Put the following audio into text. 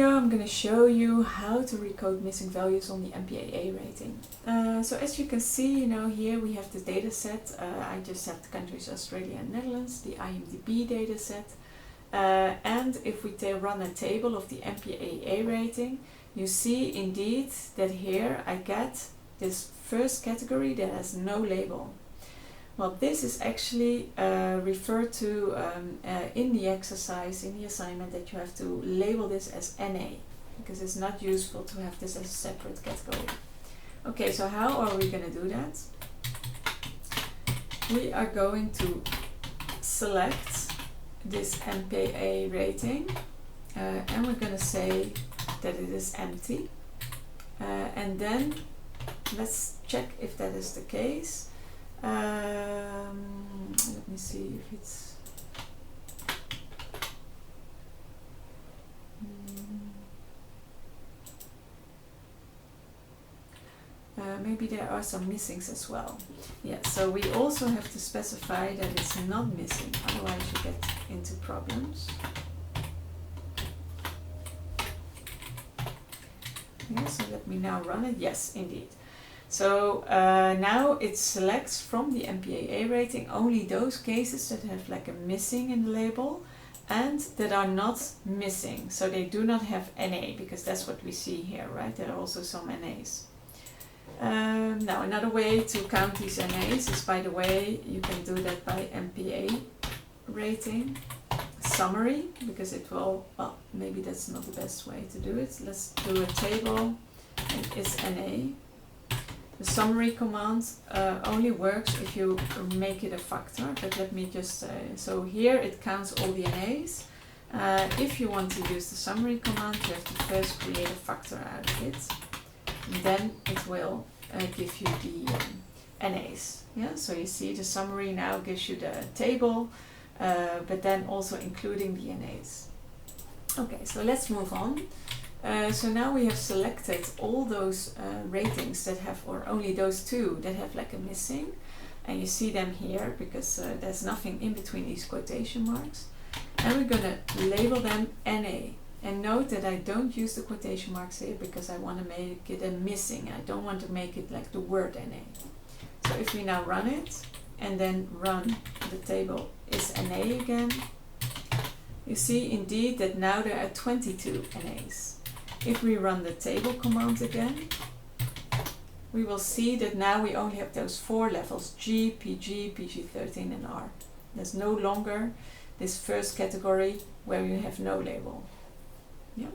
video I'm going to show you how to recode missing values on the MPAA rating. So as you can see, here we have the data set. I just have the countries Australia and Netherlands, the IMDb data set. And if we run a table of the MPAA rating, you see indeed that here I get this first category that has no label. Well, this is actually referred to in the exercise, in the assignment, that you have to label this as NA, because it's not useful to have this as a separate category. Okay, so how are we going to do that? We are going to select this MPAA rating and we're going to say that it is empty. And then let's check if that is the case. Let me see if it's maybe there are some missings as well. Yeah, so we also have to specify that it's not missing, otherwise you get into problems. Yeah, so let me now run it. Yes, indeed. So now it selects from the MPAA rating only those cases that have like a missing in the label and that are not missing. So they do not have NA, because that's what we see here, right? There are also some NAs. Now another way to count these NAs is, by the way, you can do that by MPA rating summary, because it will, well, maybe that's not the best way to do it. Let's do a table and is NA. The summary command only works if you make it a factor, but let me just so here it counts all the NAs. If you want to use the summary command, you have to first create a factor out of it, and then it will give you the NAs. Yeah, so you see the summary now gives you the table, but then also including the NAs. Okay, so let's move on. So now we have selected all those ratings that have, or only those two that have like a missing, and you see them here because there's nothing in between these quotation marks, and we're going to label them NA. And note that I don't use the quotation marks here because I want to make it a missing. I don't want to make it like the word NA. So if we now run it and then run the table is NA again, you see indeed that now there are 22 NAs. If we run the table command again, we will see that now we only have those 4 levels, G, PG, PG-13 and R. There's no longer this first category where you have no label. Yeah.